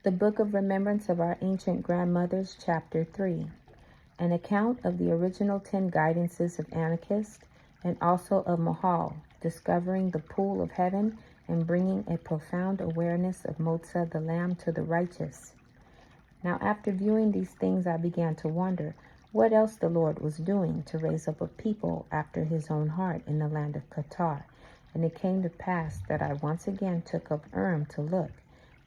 The Book of Remembrance of Our Ancient Grandmothers, Chapter 3. An account of the original 10 guidances of Anokeesed, and also of Mahal, discovering the pool of heaven and bringing a profound awareness of Motsah the Lamb to the righteous. Now after viewing these things, I began to wonder what else the Lord was doing to raise up a people after his own heart in the land of Qatar. And it came to pass that I once again took up to look.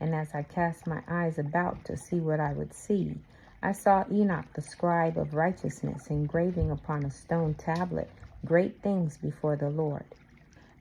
And as I cast my eyes about to see what I would see, I saw Enoch the scribe of righteousness engraving upon a stone tablet great things before the Lord.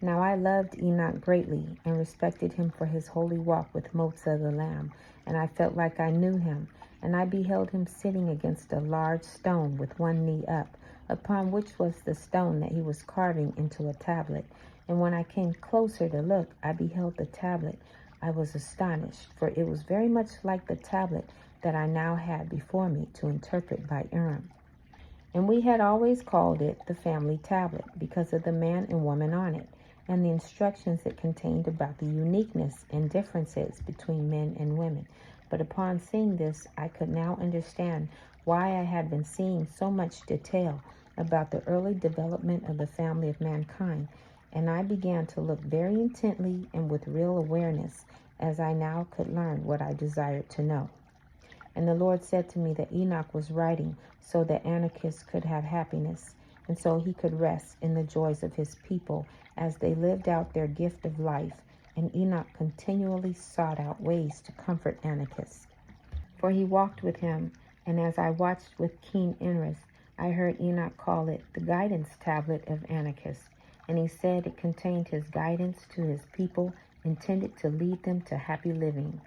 Now I loved Enoch greatly and respected him for his holy walk with Motsah the Lamb, and I felt like I knew him, and I beheld him sitting against a large stone with one knee up, upon which was the stone that he was carving into a tablet. And when I came closer to look, I beheld the tablet. I was astonished, for it was very much like the tablet that I now had before me to interpret by Urim. And we had always called it the family tablet because of the man and woman on it, and the instructions it contained about the uniqueness and differences between men and women. But upon seeing this, I could now understand why I had been seeing so much detail about the early development of the family of mankind, and I began to look very intently and with real awareness, as I now could learn what I desired to know. And the Lord said to me that Enoch was writing so that Anokeesed could have happiness, and so he could rest in the joys of his people as they lived out their gift of life. And Enoch continually sought out ways to comfort Anokeesed, for he walked with him, and as I watched with keen interest, I heard Enoch call it the guidance tablet of Anokeesed, and he said it contained his guidance to his people, intended to lead them to happy living.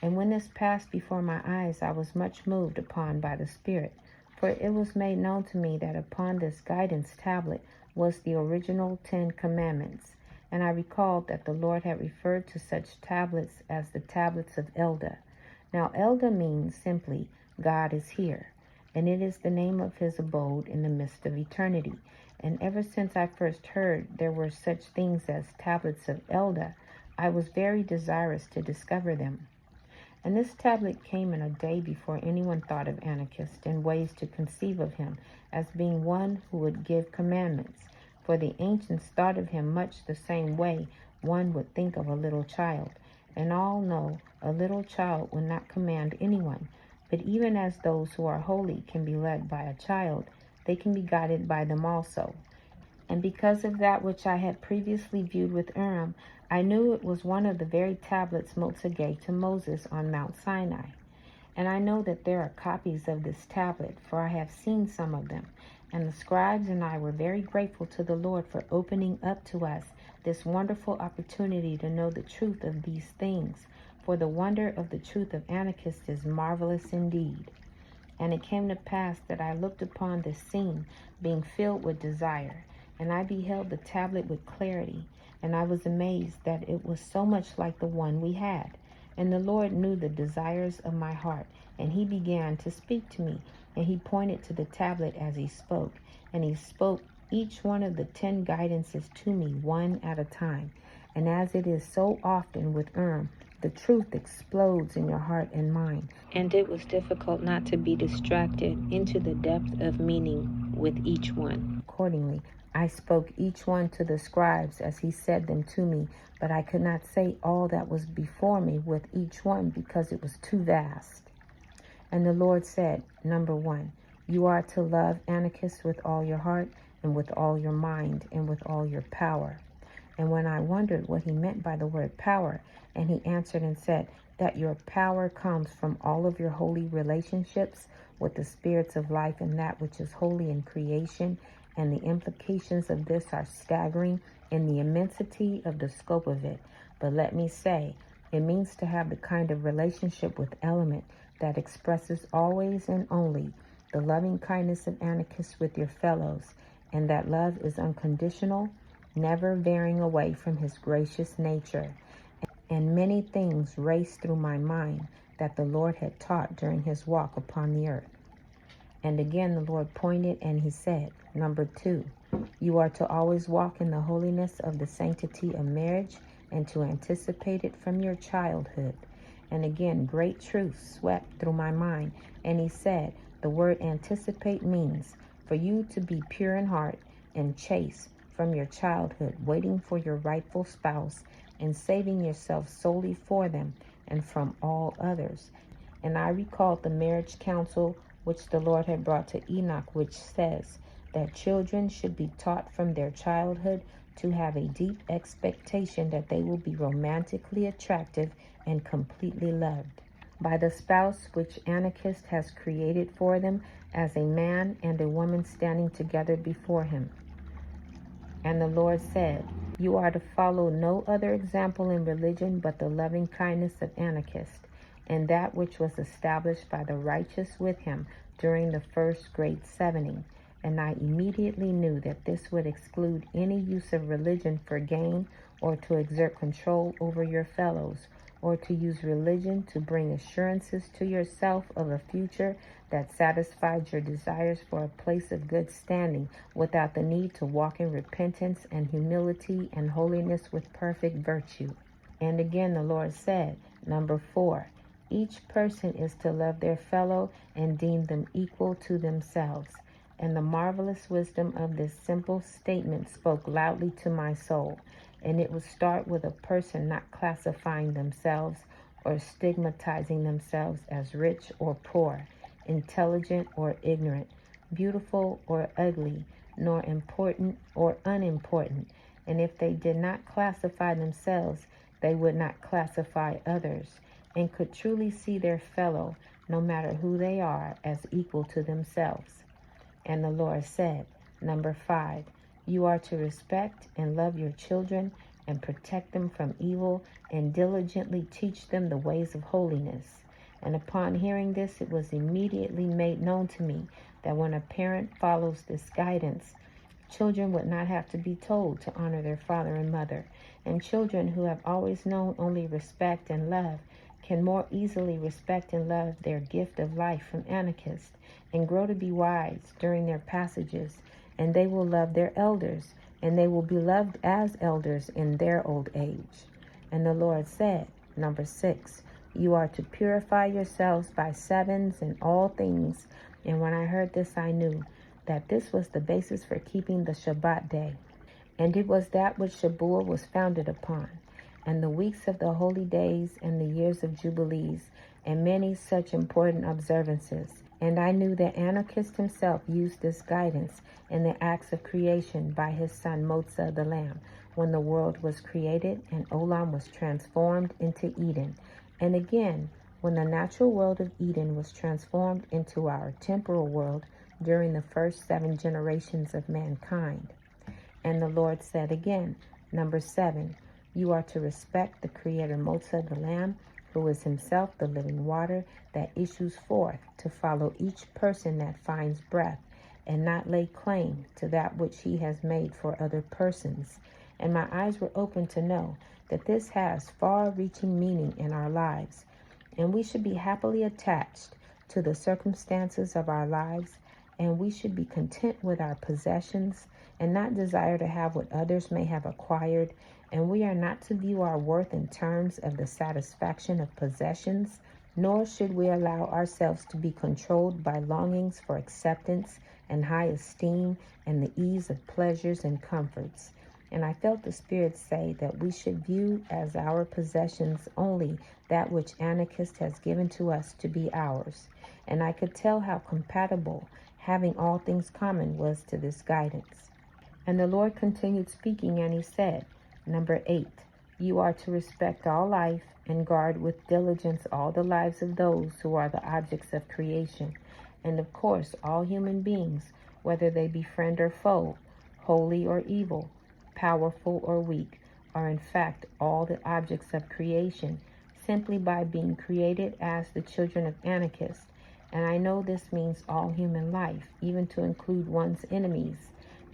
And when this passed before my eyes, I was much moved upon by the Spirit, for it was made known to me that upon this guidance tablet was the original 10 commandments. And I recalled that the Lord had referred to such tablets as the tablets of Elda. Now Elda means simply, God is here, and it is the name of his abode in the midst of eternity. And ever since I first heard there were such things as tablets of Elda, I was very desirous to discover them. And this tablet came in a day before anyone thought of Anokeesed and ways to conceive of him as being one who would give commandments. For the ancients thought of him much the same way one would think of a little child. And all know a little child would not command anyone. But even as those who are holy can be led by a child, they can be guided by them also. And because of that which I had previously viewed with Urim, I knew it was one of the very tablets Motsah gave to Moses on Mount Sinai. And I know that there are copies of this tablet, for I have seen some of them. And the scribes and I were very grateful to the Lord for opening up to us this wonderful opportunity to know the truth of these things. For the wonder of the truth of Anokeesed is marvelous indeed. And it came to pass that I looked upon this scene, being filled with desire, and I beheld the tablet with clarity, and I was amazed that it was so much like the one we had. And the Lord knew the desires of my heart, and he began to speak to me, and he pointed to the tablet as he spoke, and he spoke each one of the 10 guidances to me one at a time. And as it is so often with Urim, the truth explodes in your heart and mind, and it was difficult not to be distracted into the depth of meaning with each one. Accordingly, I spoke each one to the scribes as he said them to me, but I could not say all that was before me with each one because it was too vast. And the Lord said, number 1, you are to love Anokeesed with all your heart and with all your mind and with all your power. And when I wondered what he meant by the word power, and he answered and said that your power comes from all of your holy relationships with the spirits of life and that which is holy in creation, and the implications of this are staggering in the immensity of the scope of it. But let me say, it means to have the kind of relationship with element that expresses always and only the loving kindness of Anokeesed with your fellows, and that love is unconditional, never veering away from his gracious nature. And many things raced through my mind that the Lord had taught during his walk upon the earth. And again the Lord pointed and he said, number 2, you are to always walk in the holiness of the sanctity of marriage and to anticipate it from your childhood. And again, great truth swept through my mind. And he said, the word anticipate means for you to be pure in heart and chaste from your childhood, waiting for your rightful spouse and saving yourself solely for them and from all others. And I recalled the marriage counsel which the Lord had brought to Enoch, which says that children should be taught from their childhood to have a deep expectation that they will be romantically attractive and completely loved by the spouse which Anokeesed has created for them as a man and a woman standing together before him. And the Lord said, you are to follow no other example in religion but the loving kindness of Anokeesed, and that which was established by the righteous with him during the first great 70. And I immediately knew that this would exclude any use of religion for gain or to exert control over your fellows, or to use religion to bring assurances to yourself of a future that satisfied your desires for a place of good standing without the need to walk in repentance and humility and holiness with perfect virtue. And again the Lord said, number 4, each person is to love their fellow and deem them equal to themselves. And the marvelous wisdom of this simple statement spoke loudly to my soul. And it would start with a person not classifying themselves or stigmatizing themselves as rich or poor, intelligent or ignorant, beautiful or ugly, nor important or unimportant. And if they did not classify themselves, they would not classify others, and could truly see their fellow, no matter who they are, as equal to themselves. And the Lord said, number 5, you are to respect and love your children and protect them from evil and diligently teach them the ways of holiness. And upon hearing this, it was immediately made known to me that when a parent follows this guidance, children would not have to be told to honor their father and mother. And children who have always known only respect and love can more easily respect and love their gift of life from Anokeesed and grow to be wise during their passages, and they will love their elders, and they will be loved as elders in their old age. And the Lord said, number 6, you are to purify yourselves by sevens in all things. And when I heard this, I knew that this was the basis for keeping the Shabbat day. And it was that which Shabuah was founded upon, and the weeks of the holy days and the years of jubilees, and many such important observances. And I knew that Anokeesed himself used this guidance in the acts of creation by his son Motsah the Lamb, when the world was created and Olam was transformed into Eden. And again, when the natural world of Eden was transformed into our temporal world during the first 7 generations of mankind. And the Lord said again, number 7, you are to respect the Creator Motsah the Lamb, who is himself the living water that issues forth to follow each person that finds breath, and not lay claim to that which he has made for other persons. And my eyes were opened to know that this has far-reaching meaning in our lives, and we should be happily attached to the circumstances of our lives, and we should be content with our possessions and not desire to have what others may have acquired. And we are not to view our worth in terms of the satisfaction of possessions, nor should we allow ourselves to be controlled by longings for acceptance and high esteem and the ease of pleasures and comforts. And I felt the Spirit say that we should view as our possessions only that which Anokeesed has given to us to be ours. And I could tell how compatible having all things common was to this guidance. And the Lord continued speaking, and he said, number 8, you are to respect all life and guard with diligence all the lives of those who are the objects of creation. And of course, all human beings, whether they be friend or foe, holy or evil, powerful or weak, are in fact all the objects of creation, simply by being created as the children of Anokeesed. And I know this means all human life, even to include one's enemies.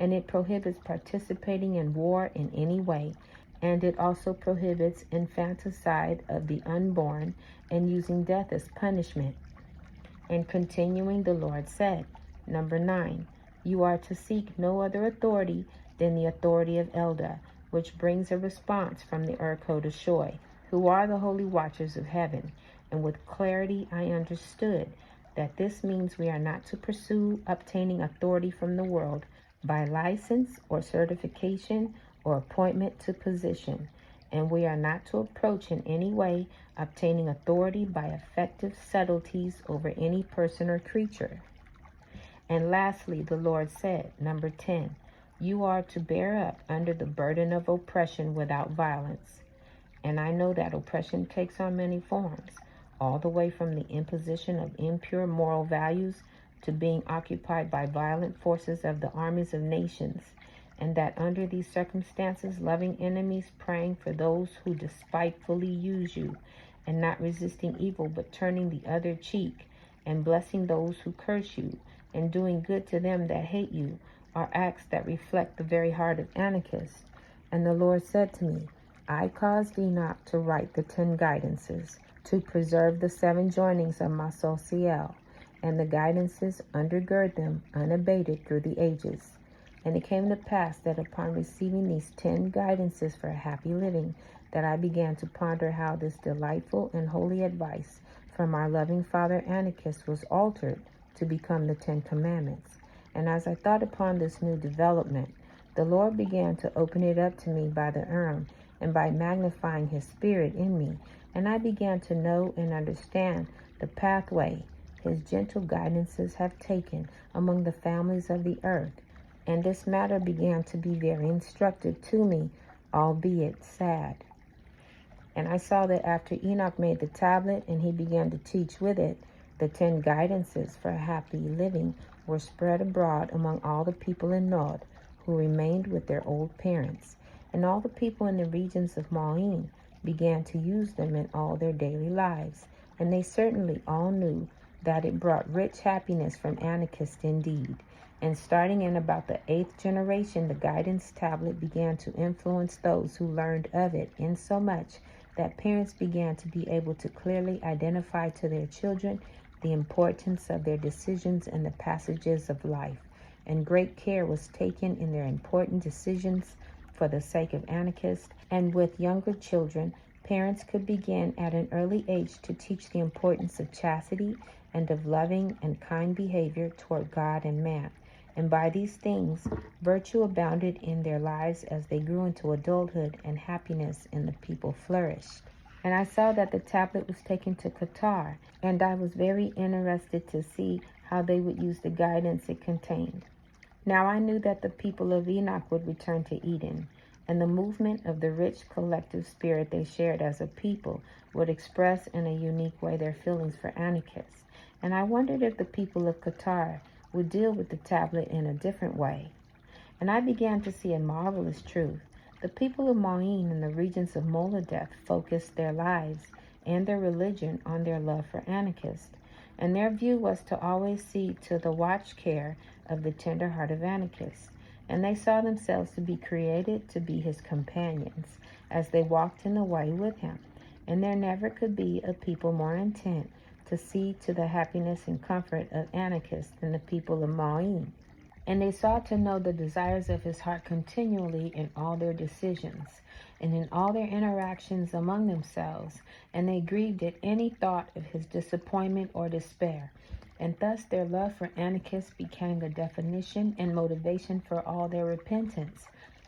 And it prohibits participating in war in any way. And it also prohibits infanticide of the unborn and using death as punishment. And continuing, the Lord said, number 9, you are to seek no other authority than the authority of Elda, which brings a response from the Urkot Shoy. who are the holy watchers of heaven, and with clarity I understood that this means we are not to pursue obtaining authority from the world by license or certification or appointment to position, and we are not to approach in any way obtaining authority by effective subtleties over any person or creature. And lastly, the Lord said, number 10, you are to bear up under the burden of oppression without violence. And I know that oppression takes on many forms, all the way from the imposition of impure moral values to being occupied by violent forces of the armies of nations, and that under these circumstances, loving enemies praying for those who despitefully use you, and not resisting evil but turning the other cheek, and blessing those who curse you, and doing good to them that hate you, are acts that reflect the very heart of Anokeest. And the Lord said to me, I caused Enoch to write the 10 guidances, to preserve the 7 joinings of Masowsiel, and the guidances undergird them unabated through the ages. And it came to pass that upon receiving these 10 guidances for a happy living, that I began to ponder how this delightful and holy advice from our loving Father Anokeest was altered to become the 10 commandments. And as I thought upon this new development, the Lord began to open it up to me by the and by magnifying his spirit in me, and I began to know and understand the pathway his gentle guidances have taken among the families of the earth, and this matter began to be very instructive to me, albeit sad. And I saw that after Enoch made the tablet and he began to teach with it, the 10 guidances for a happy living were spread abroad among all the people in Nod who remained with their old parents. And all the people in the regions of Maween began to use them in all their daily lives. And they certainly all knew that it brought rich happiness from Anokeest indeed. And starting in about the 8th generation, the guidance tablet began to influence those who learned of it insomuch that parents began to be able to clearly identify to their children the importance of their decisions in the passages of life. And great care was taken in their important decisions for the sake of Anokeest, and with younger children, parents could begin at an early age to teach the importance of chastity and of loving and kind behavior toward God and man. And by these things, virtue abounded in their lives as they grew into adulthood, and happiness in the people flourished. And I saw that the tablet was taken to Qatar, and I was very interested to see how they would use the guidance it contained. Now I knew that the people of Enoch would return to Eden, and the movement of the rich collective spirit they shared as a people would express in a unique way their feelings for Anokeest. And I wondered if the people of Qatar would deal with the tablet in a different way. And I began to see a marvelous truth. The people of Maween in the regions of Moladeth focused their lives and their religion on their love for Anokeest, and their view was to always see to the watch care of the tender heart of Anokeest, and they saw themselves to be created to be his companions as they walked in the way with him, and there never could be a people more intent to see to the happiness and comfort of Anokeest than the people of Maween. And they sought to know the desires of his heart continually in all their decisions and in all their interactions among themselves, and they grieved at any thought of his disappointment or despair. And thus their love for Anokeest became the definition and motivation for all their repentance,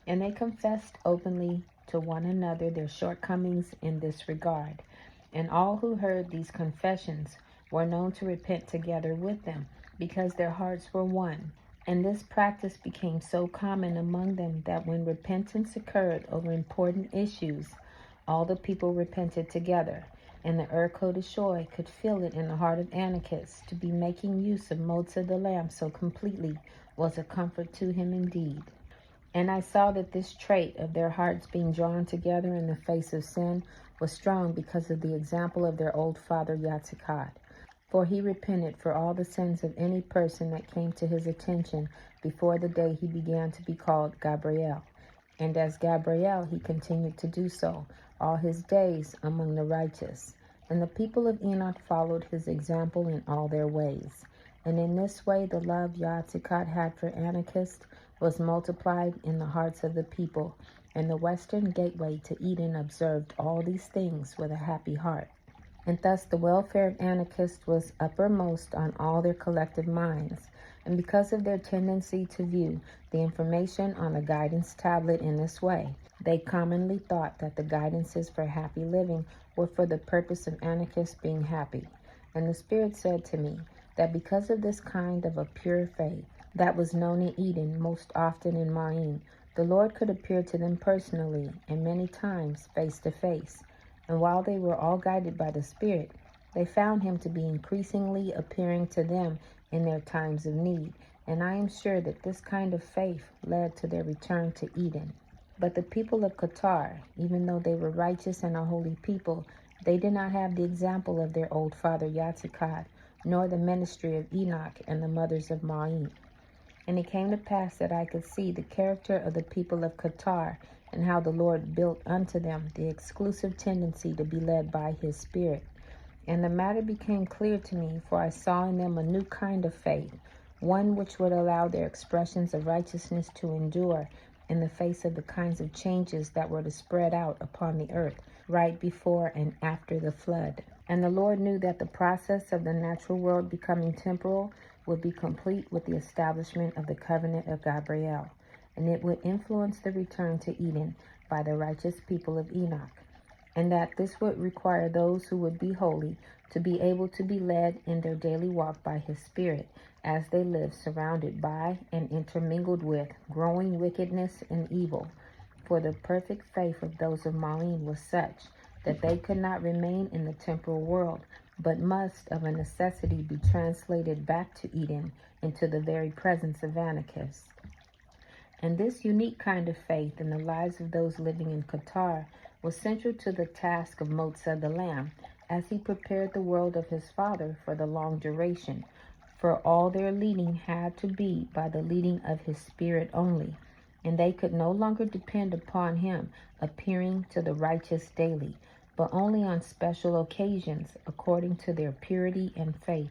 and they confessed openly to one another their shortcomings in this regard. And all who heard these confessions were known to repent together with them, because their hearts were one. And this practice became so common among them that when repentance occurred over important issues, all the people repented together. And the Yahawahshi could feel it in the heart of Anokeest. To be making use of Motsah the lamb so completely was a comfort to him indeed. And I saw that this trait of their hearts being drawn together in the face of sin was strong because of the example of their old father Yaatsekawd. For he repented for all the sins of any person that came to his attention before the day he began to be called Gabriel. And as Gabriel, he continued to do so all his days among the righteous. And the people of Enoch followed his example in all their ways. And in this way the love Yaatsekawd had for Anokeest was multiplied in the hearts of the people, and the western gateway to Eden observed all these things with a happy heart. And thus the welfare of Anokeest was uppermost on all their collective minds, and because of their tendency to view the information on the guidance tablet in this way, they commonly thought that the guidances for happy living were for the purpose of Anokeest being happy. And the Spirit said to me that because of this kind of a pure faith that was known in Eden, most often in Maween, the Lord could appear to them personally and many times face to face. And while they were all guided by the Spirit, they found him to be increasingly appearing to them in their times of need. And I am sure that this kind of faith led to their return to Eden. But the people of Qatar, even though they were righteous and a holy people, they did not have the example of their old father Yaatsekawd, nor the ministry of Enoch and the mothers of Maween. And it came to pass that I could see the character of the people of Qatar, and how the Lord built unto them the exclusive tendency to be led by his Spirit. And the matter became clear to me, for I saw in them a new kind of faith, one which would allow their expressions of righteousness to endure in the face of the kinds of changes that were to spread out upon the earth right before and after the flood. And the Lord knew that the process of the natural world becoming temporal would be complete with the establishment of the covenant of Gabriel, and it would influence the return to Eden by the righteous people of Enoch, and that this would require those who would be holy to be able to be led in their daily walk by his Spirit, as they live surrounded by and intermingled with growing wickedness and evil. For the perfect faith of those of Maween was such that they could not remain in the temporal world, but must of a necessity be translated back to Eden, into the very presence of Anokeest. And this unique kind of faith in the lives of those living in Qatar was central to the task of Motsah the Lamb, as he prepared the world of his Father for the long duration, for all their leading had to be by the leading of his Spirit only, and they could no longer depend upon him appearing to the righteous daily, but only on special occasions according to their purity and faith.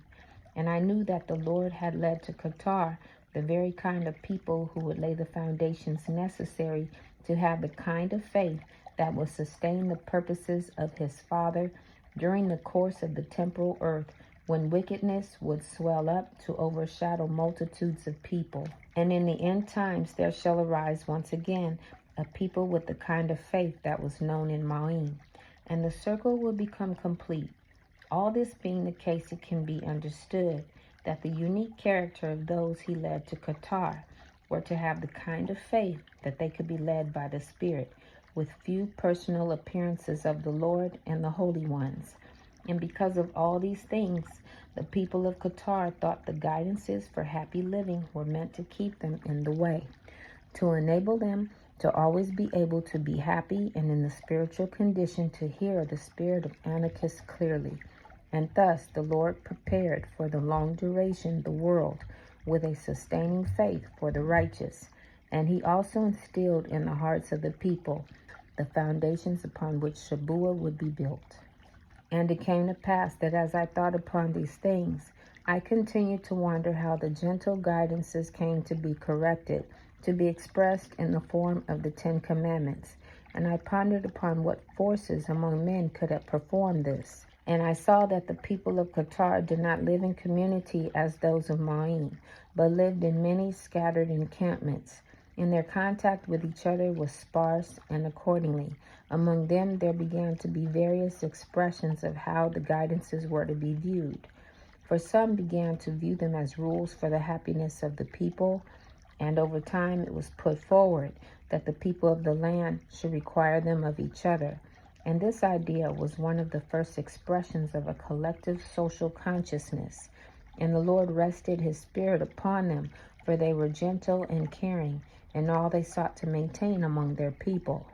And I knew that the Lord had led to Qatar the very kind of people who would lay the foundations necessary to have the kind of faith that would sustain the purposes of his Father during the course of the temporal earth, when wickedness would swell up to overshadow multitudes of people. And in the end times there shall arise once again a people with the kind of faith that was known in Maween, and the circle will become complete. All this being the case, it can be understood that the unique character of those he led to Qatar were to have the kind of faith that they could be led by the Spirit, with few personal appearances of the Lord and the holy ones. And because of all these things, the people of Qatar thought the guidances for happy living were meant to keep them in the way, to enable them to always be able to be happy and in the spiritual condition to hear the spirit of Anokeest clearly. And thus the Lord prepared for the long duration the world with a sustaining faith for the righteous. And he also instilled in the hearts of the people the foundations upon which Shabuah would be built. And it came to pass that as I thought upon these things, I continued to wonder how the gentle guidances came to be corrected, to be expressed in the form of the 10 Commandments. And I pondered upon what forces among men could have performed this. And I saw that the people of Qatar did not live in community as those of Maween, but lived in many scattered encampments. And their contact with each other was sparse, and accordingly, among them there began to be various expressions of how the guidances were to be viewed. For some began to view them as rules for the happiness of the people, and over time it was put forward that the people of the land should require them of each other. And this idea was one of the first expressions of a collective social consciousness. And the Lord rested his Spirit upon them, for they were gentle and caring in all they sought to maintain among their people.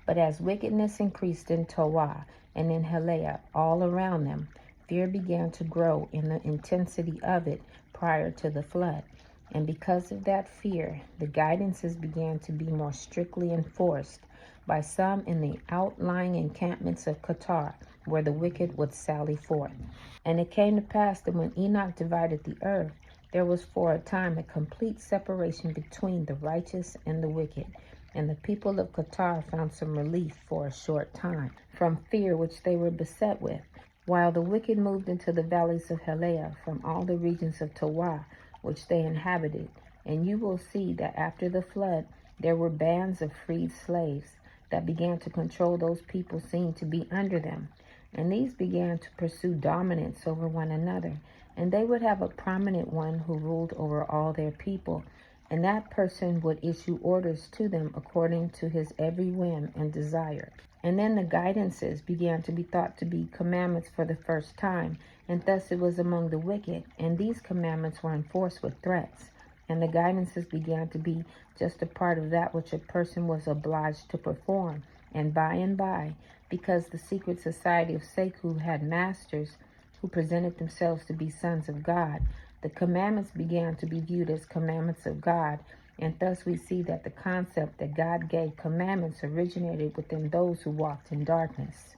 But as wickedness increased in Tawah and in Helea all around them, fear began to grow in the intensity of it prior to the flood. And because of that fear, the guidances began to be more strictly enforced by some in the outlying encampments of Qatar, where the wicked would sally forth. And it came to pass that when Enoch divided the earth, there was for a time a complete separation between the righteous and the wicked. and the people of Qatar found some relief for a short time from fear which they were beset with, while the wicked moved into the valleys of Heleh from all the regions of Tawah which they inhabited. And you will see that after the flood there were bands of freed slaves that began to control those people seen to be under them. And these began to pursue dominance over one another. And they would have a prominent one who ruled over all their people. And that person would issue orders to them according to his every whim and desire. And then the guidances began to be thought to be commandments for the first time. And thus it was among the wicked. And these commandments were enforced with threats. And the guidances began to be just a part of that which a person was obliged to perform. And by, because the secret society of Seku had masters who presented themselves to be sons of God, the commandments began to be viewed as commandments of God. And thus we see that the concept that God gave commandments originated within those who walked in darkness.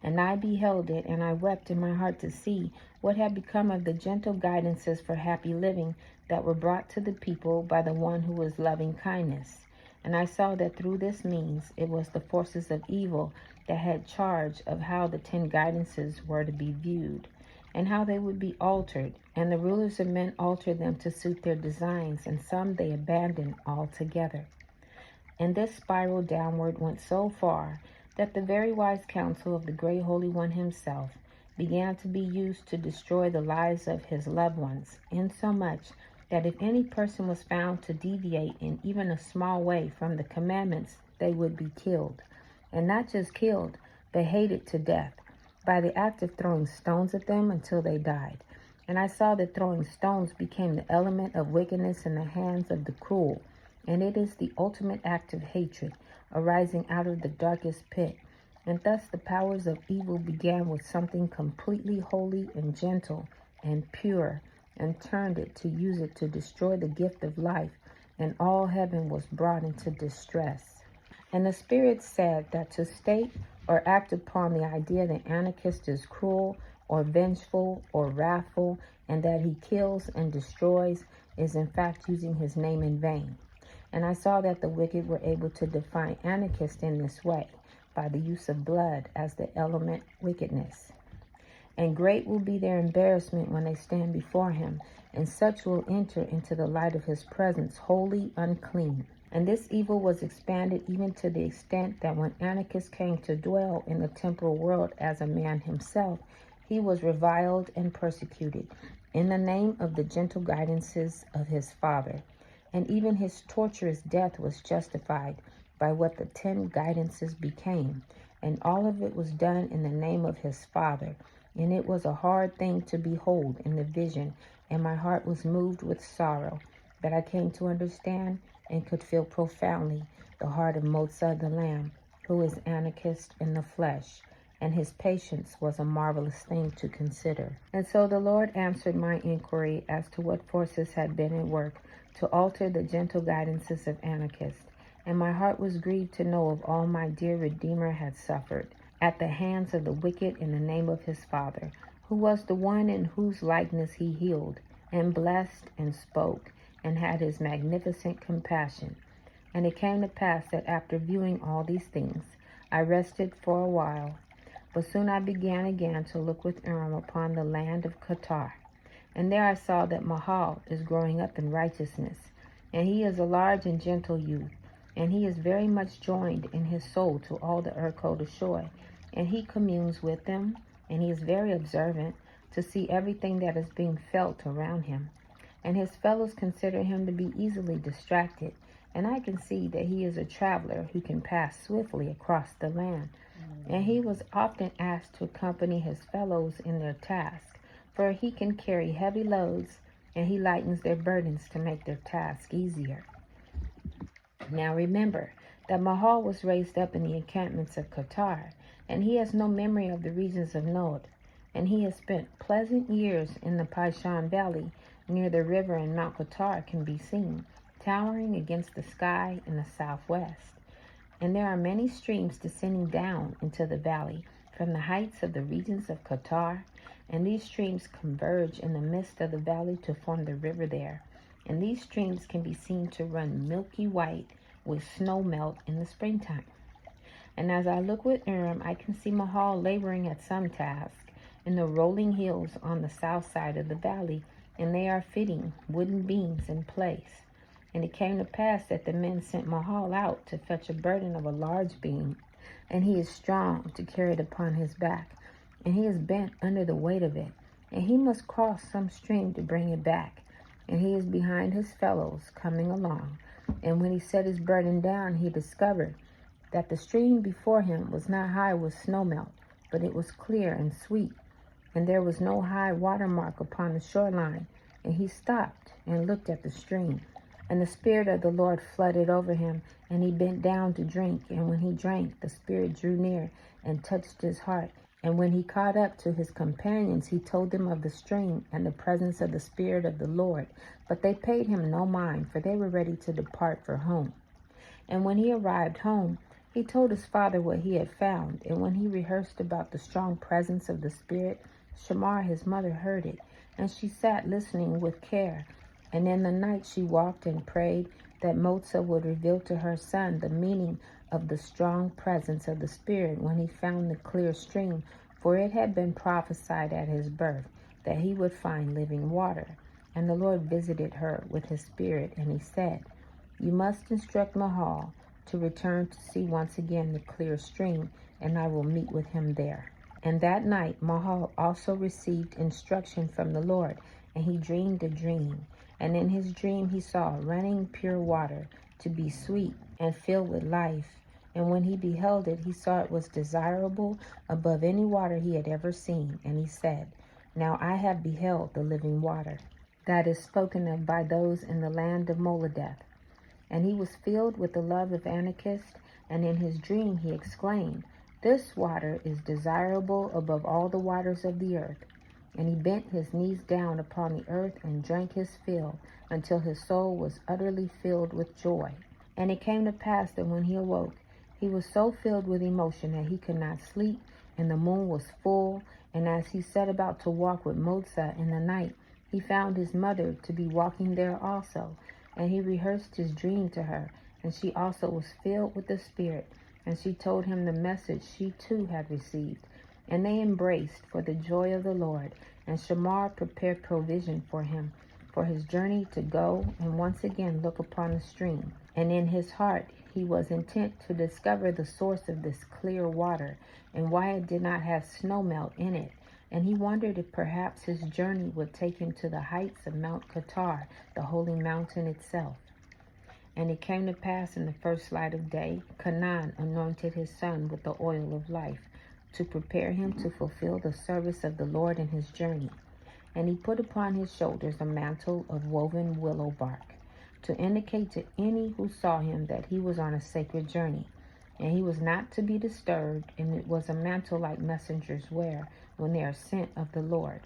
And I beheld it, and I wept in my heart to see what had become of the gentle guidances for happy living that were brought to the people by the one who was loving kindness. And I saw that through this means it was the forces of evil that had charge of how the 10 guidances were to be viewed, and how they would be altered. And the rulers of men altered them to suit their designs, and some they abandoned altogether. And this spiral downward went so far that the very wise counsel of the great Holy One himself began to be used to destroy the lives of his loved ones, insomuch that if any person was found to deviate in even a small way from the commandments, they would be killed. And not just killed, but hated to death, by the act of throwing stones at them until they died. And I saw that throwing stones became the element of wickedness in the hands of the cruel, and it is the ultimate act of hatred, arising out of the darkest pit. And thus the powers of evil began with something completely holy and gentle and pure, and turned it to use it to destroy the gift of life, and all heaven was brought into distress. And the Spirit said that to state or act upon the idea that Anokeesed is cruel or vengeful or wrathful, and that he kills and destroys, is in fact using his name in vain. And I saw that the wicked were able to define Anokeesed in this way, by the use of blood as the element wickedness. And great will be their embarrassment when they stand before him, and such will enter into the light of his presence wholly unclean. And this evil was expanded even to the extent that when Anokeesed came to dwell in the temporal world as a man himself, he was reviled and persecuted in the name of the gentle guidances of his father. And even his torturous death was justified by what the 10 guidances became. And all of it was done in the name of his father. And it was a hard thing to behold in the vision, and my heart was moved with sorrow, that I came to understand and could feel profoundly the heart of Motsah the Lamb, who is Anokeesed in the flesh, and his patience was a marvelous thing to consider. And so the Lord answered my inquiry as to what forces had been at work to alter the gentle guidances of Anokeesed, and my heart was grieved to know of all my dear Redeemer had suffered at the hands of the wicked in the name of his Father, who was the one in whose likeness he healed, and blessed, and spoke, and had his magnificent compassion. And it came to pass that after viewing all these things, I rested for a while. But soon I began again to look with upon the land of Qatar. And there I saw that Mahal is growing up in righteousness, and he is a large and gentle youth, and he is very much joined in his soul to all the Yaatsekawad, and he communes with them, and he is very observant to see everything that is being felt around him. And his fellows consider him to be easily distracted, and I can see that he is a traveler who can pass swiftly across the land. And he was often asked to accompany his fellows in their task, for he can carry heavy loads, and he lightens their burdens to make their task easier. Now remember that Mahal was raised up in the encampments of Qatar, and he has no memory of the regions of Nod, and he has spent pleasant years in the Paishan Valley, near the river, and Mount Qatar can be seen, towering against the sky in the southwest. And there are many streams descending down into the valley from the heights of the regions of Qatar, and these streams converge in the midst of the valley to form the river there. And these streams can be seen to run milky white with snow melt in the springtime. And as I look with I can see Mahal laboring at some task in the rolling hills on the south side of the valley, and they are fitting wooden beams in place. And it came to pass that the men sent Mahal out to fetch a burden of a large beam, and he is strong to carry it upon his back, and he is bent under the weight of it, and he must cross some stream to bring it back, and he is behind his fellows coming along. And when he set his burden down, he discovered that the stream before him was not high with snow melt, but it was clear and sweet, and there was no high water mark upon the shoreline. And he stopped and looked at the stream, and the Spirit of the Lord flooded over him, and he bent down to drink. And when he drank, the Spirit drew near and touched his heart. And when he caught up to his companions, he told them of the stream and the presence of the Spirit of the Lord. But they paid him no mind, for they were ready to depart for home. And when he arrived home, he told his father what he had found. And when he rehearsed about the strong presence of the Spirit, Shamar, his mother, heard it, and she sat listening with care. And in the night she walked and prayed that Motsah would reveal to her son the meaning of the strong presence of the Spirit when he found the clear stream, for it had been prophesied at his birth that he would find living water. And the Lord visited her with his Spirit, and he said, "You must instruct Mahal to return to see once again the clear stream, and I will meet with him there." And that night Mahal also received instruction from the Lord, and he dreamed a dream. And in his dream he saw running pure water, to be sweet and filled with life. And when he beheld it, he saw it was desirable above any water he had ever seen. And he said, "Now I have beheld the living water that is spoken of by those in the land of Moladeth." And he was filled with the love of Anokeesed, and in his dream he exclaimed, "This water is desirable above all the waters of the earth." And he bent his knees down upon the earth and drank his fill, until his soul was utterly filled with joy. And it came to pass that when he awoke, he was so filled with emotion that he could not sleep, and the moon was full. And as he set about to walk with Motsah in the night, he found his mother to be walking there also. And he rehearsed his dream to her, and she also was filled with the Spirit, and she told him the message she too had received. And they embraced for the joy of the Lord, and Shamar prepared provision for him for his journey to go and once again look upon the stream. And in his heart he was intent to discover the source of this clear water, and why it did not have snow melt in it. And he wondered if perhaps his journey would take him to the heights of Mount Qatar, the holy mountain itself. And it came to pass in the first light of day, Canaan anointed his son with the oil of life, to prepare him to fulfill the service of the Lord in his journey. And he put upon his shoulders a mantle of woven willow bark, to indicate to any who saw him that he was on a sacred journey. And he was not to be disturbed, and it was a mantle like messengers wear when they are sent of the Lord.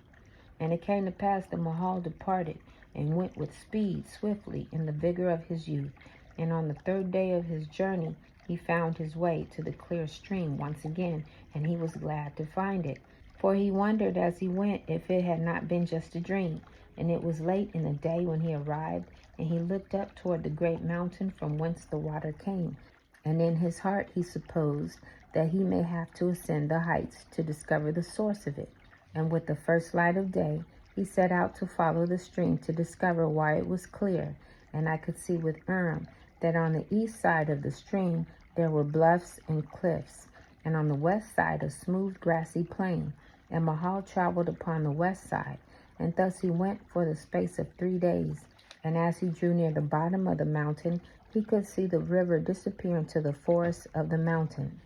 And it came to pass that Mahal departed, and went with speed swiftly in the vigor of his youth. And on the third day of his journey he found his way to the clear stream once again, and he was glad to find it. For he wondered as he went if it had not been just a dream. And it was late in the day when he arrived, and he looked up toward the great mountain from whence the water came. And in his heart he supposed that he may have to ascend the heights to discover the source of it. And with the first light of day he set out to follow the stream to discover why it was clear. And I could see with that on the east side of the stream there were bluffs and cliffs, and on the west side a smooth grassy plain. And Mahal traveled upon the west side, and thus he went for the space of 3 days. And as he drew near the bottom of the mountain, he could see the river disappear into the forest of the mountain.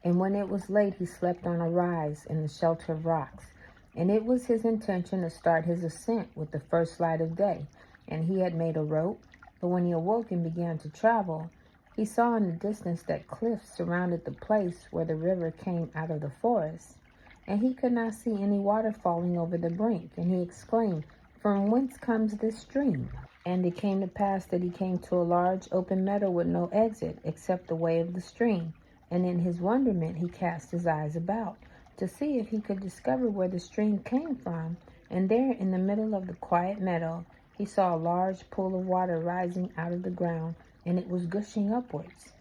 And when it was late, he slept on a rise in the shelter of rocks. And it was his intention to start his ascent with the first light of day. And he had made a rope, but when he awoke and began to travel, he saw in the distance that cliffs surrounded the place where the river came out of the forest. And he could not see any water falling over the brink. And he exclaimed, "From whence comes this stream?" And it came to pass that he came to a large open meadow with no exit except the way of the stream. And in his wonderment he cast his eyes about to see if he could discover where the stream came from. And there in the middle of the quiet meadow he saw a large pool of water rising out of the ground, and it was gushing upwards,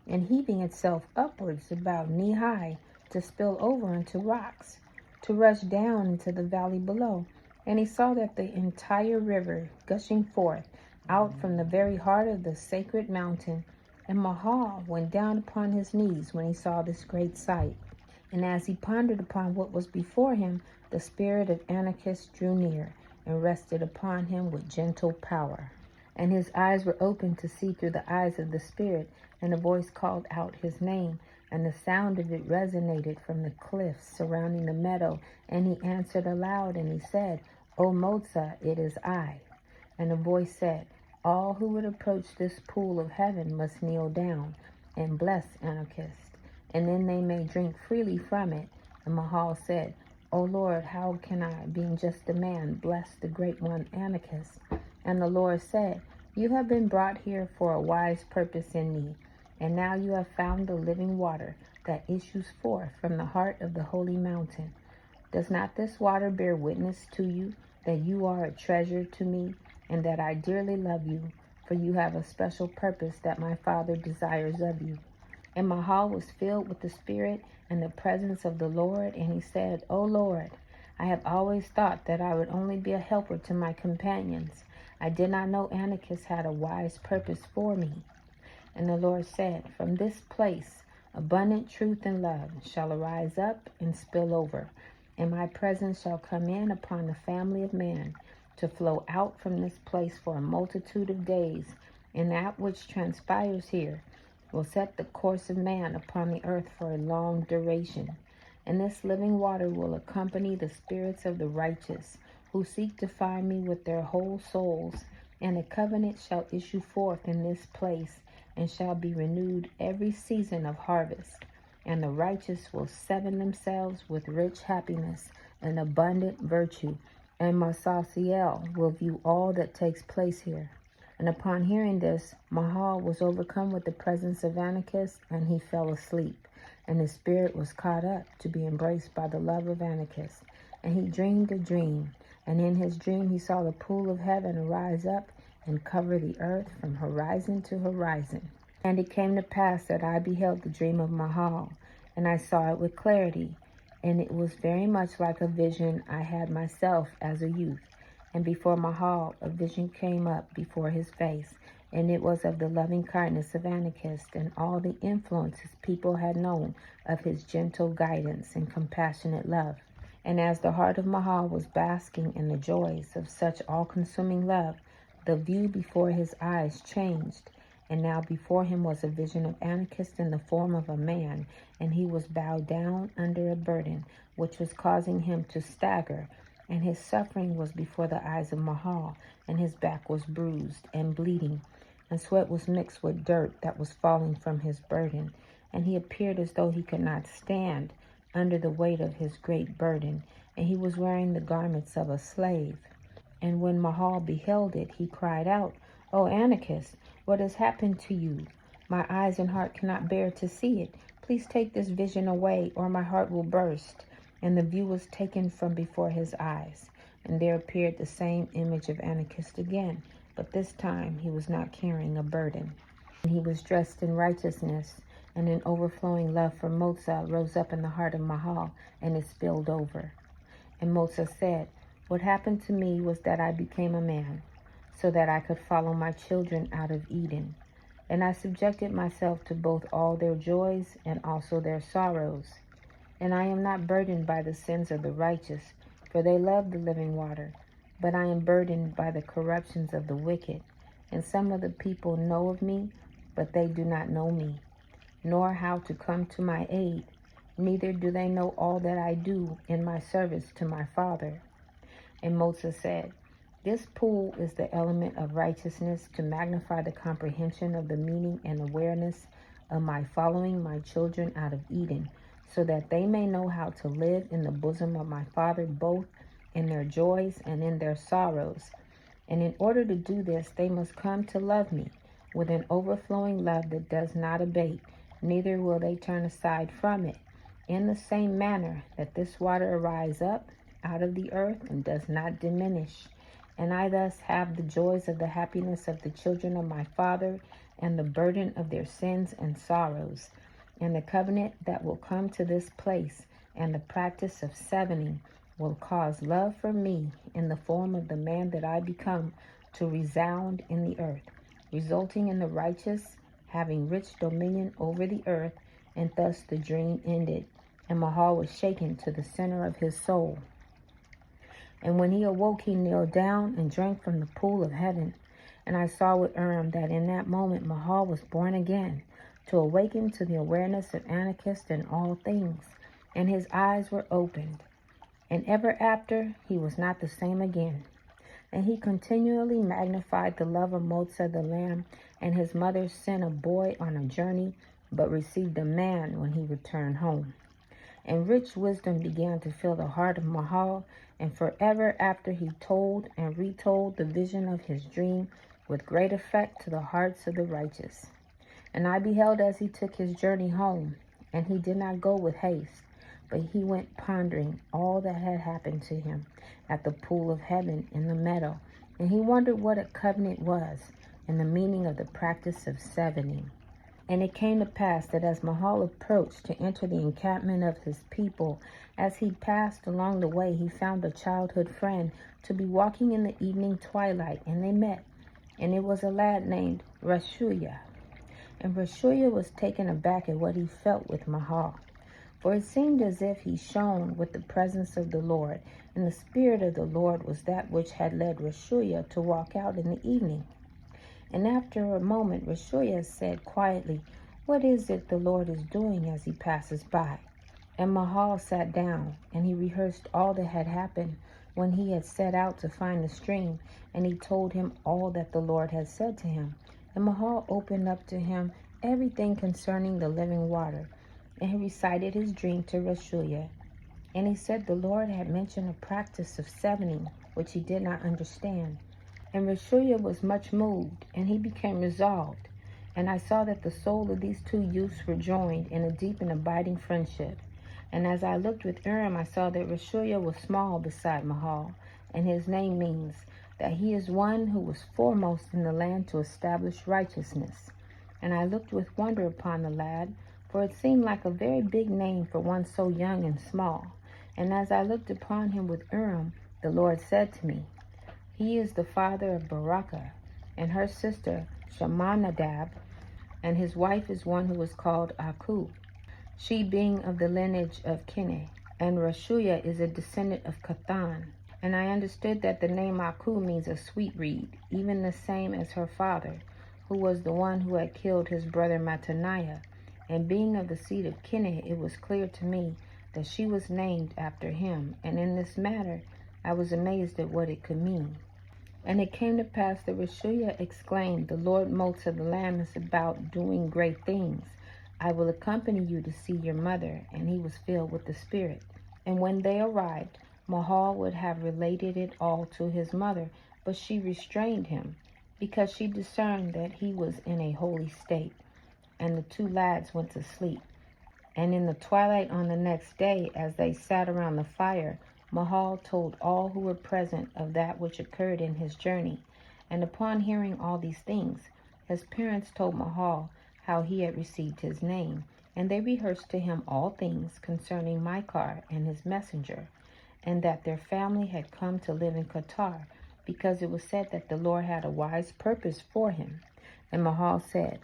and heaving itself upwards about knee-high, to spill over into rocks, to rush down into the valley below. And he saw that the entire river gushing forth out from the very heart of the sacred mountain. And Mahal went down upon his knees when he saw this great sight. And as he pondered upon what was before him, the spirit of Anokeesed drew near and rested upon him with gentle power. And his eyes were opened to see through the eyes of the spirit, and a voice called out his name, and the sound of it resonated from the cliffs surrounding the meadow. And he answered aloud, and he said, O Motsah, it is I. And a voice said, all who would approach this pool of heaven must kneel down and bless Anokeesed, and then they may drink freely from it. And Mahal said, O Lord, how can I, being just a man, bless the great one Anokeesed? And the Lord said, you have been brought here for a wise purpose in me, and now you have found the living water that issues forth from the heart of the holy mountain. Does not this water bear witness to you that you are a treasure to me, and that I dearly love you, for you have a special purpose that my Father desires of you? And Mahal was filled with the Spirit and the presence of the Lord, and he said, O Lord, I have always thought that I would only be a helper to my companions. I did not know Anokeesed had a wise purpose for me. And the Lord said, from this place abundant truth and love shall arise up and spill over, and my presence shall come in upon the family of man, to flow out from this place for a multitude of days, and that which transpires here will set the course of man upon the earth for a long duration. And this living water will accompany the spirits of the righteous, who seek to find me with their whole souls, and a covenant shall issue forth in this place, and shall be renewed every season of harvest. And the righteous will seven themselves with rich happiness and abundant virtue, and Masowsiel will view all that takes place here. And upon hearing this, Mahal was overcome with the presence of Anokeesed, and he fell asleep. And his spirit was caught up to be embraced by the love of Anokeesed. And he dreamed a dream, and in his dream he saw the pool of heaven arise up and cover the earth from horizon to horizon. And it came to pass that I beheld the dream of Mahal, and I saw it with clarity. And it was very much like a vision I had myself as a youth. And before Mahal, a vision came up before his face, and it was of the loving kindness of Anokeesed, and all the influences people had known of his gentle guidance and compassionate love. And as the heart of Mahal was basking in the joys of such all-consuming love, the view before his eyes changed, and now before him was a vision of Anokeesed in the form of a man, and he was bowed down under a burden, which was causing him to stagger. And his suffering was before the eyes of Mahal, and his back was bruised and bleeding, and sweat was mixed with dirt that was falling from his burden. And he appeared as though he could not stand under the weight of his great burden, and he was wearing the garments of a slave. And when Mahal beheld it, he cried out, O Anokeesed, what has happened to you? My eyes and heart cannot bear to see it. Please take this vision away, or my heart will burst. And the view was taken from before his eyes, and there appeared the same image of Anokeesed again, but this time he was not carrying a burden. And he was dressed in righteousness, and an overflowing love for Motsah rose up in the heart of Mahal, and it spilled over. And Motsah said, what happened to me was that I became a man, so that I could follow my children out of Eden. And I subjected myself to both all their joys and also their sorrows. And I am not burdened by the sins of the righteous, for they love the living water, but I am burdened by the corruptions of the wicked. And some of the people know of me, but they do not know me, nor how to come to my aid. Neither do they know all that I do in my service to my Father. And Motsah said, this pool is the element of righteousness to magnify the comprehension of the meaning and awareness of my following my children out of Eden, so that they may know how to live in the bosom of my Father, both in their joys and in their sorrows. And in order to do this, they must come to love me with an overflowing love that does not abate, neither will they turn aside from it. In the same manner that this water arise up out of the earth and does not diminish, And I thus have the joys of the happiness of the children of my father, and the burden of their sins and sorrows, and the covenant that will come to this place, and the practice of 70 will cause love for me in the form of the man that I become to resound in the earth, resulting in the righteous having rich dominion over the earth. And thus the dream ended, and Mahal was shaken to the center of his soul. And when he awoke, he kneeled down and drank from the pool of heaven. And I saw with Urim that in that moment Mahal was born again, to awaken to the awareness of Anokeesed in all things, and his eyes were opened. And ever after he was not the same again. And he continually magnified the love of Motsah the lamb, and his mother sent a boy on a journey, but received a man when he returned home. And rich wisdom began to fill the heart of Mahal, and forever after he told and retold the vision of his dream with great effect to the hearts of the righteous. And I beheld as he took his journey home, and he did not go with haste, but he went pondering all that had happened to him at the pool of heaven in the meadow, and he wondered what a covenant was, and the meaning of the practice of 70. And it came to pass that as Mahal approached to enter the encampment of his people, as he passed along the way, he found a childhood friend to be walking in the evening twilight, and they met. And it was a lad named Yashiyah. And Yashiyah was taken aback at what he felt with Mahal, for it seemed as if he shone with the presence of the Lord, and the Spirit of the Lord was that which had led Yashiyah to walk out in the evening. And after a moment, Yashiyah said quietly, "What is it the Lord is doing?" as he passes by. And Mahal sat down, and he rehearsed all that had happened when he had set out to find the stream, and he told him all that the Lord had said to him. And Mahal opened up to him everything concerning the living water, and he recited his dream to Yashiyah. And he said the Lord had mentioned a practice of 70, which he did not understand. And Yashiyah was much moved, and he became resolved. And I saw that the soul of these two youths were joined in a deep and abiding friendship. And as I looked with Urim, I saw that Yashiyah was small beside Mahal, and his name means that he is one who was foremost in the land to establish righteousness. And I looked with wonder upon the lad, for it seemed like a very big name for one so young and small. And as I looked upon him with Urim, the Lord said to me, "He is the father of Barakah, and her sister Shamanadab, and his wife is one who is called Aku, she being of the lineage of Kenneh. And Yashiyah is a descendant of Kathan. And I understood that the name Aku means a sweet reed, even the same as her father, who was the one who had killed his brother Matteniah. And being of the seed of Kenneh, it was clear to me that she was named after him. And in this matter, I was amazed at what it could mean. And it came to pass that Yashiyah exclaimed, "The Lord Motsah the Lamb is about doing great things. I will accompany you to see your mother." And he was filled with the Spirit. And when they arrived, Mahal would have related it all to his mother, but she restrained him, because she discerned that he was in a holy state. And the two lads went to sleep. And in the twilight on the next day, as they sat around the fire, Mahal told all who were present of that which occurred in his journey. And upon hearing all these things, his parents told Mahal how he had received his name. And they rehearsed to him all things concerning Micah and his messenger, and that their family had come to live in Qatar, because it was said that the Lord had a wise purpose for him. And Mahal said,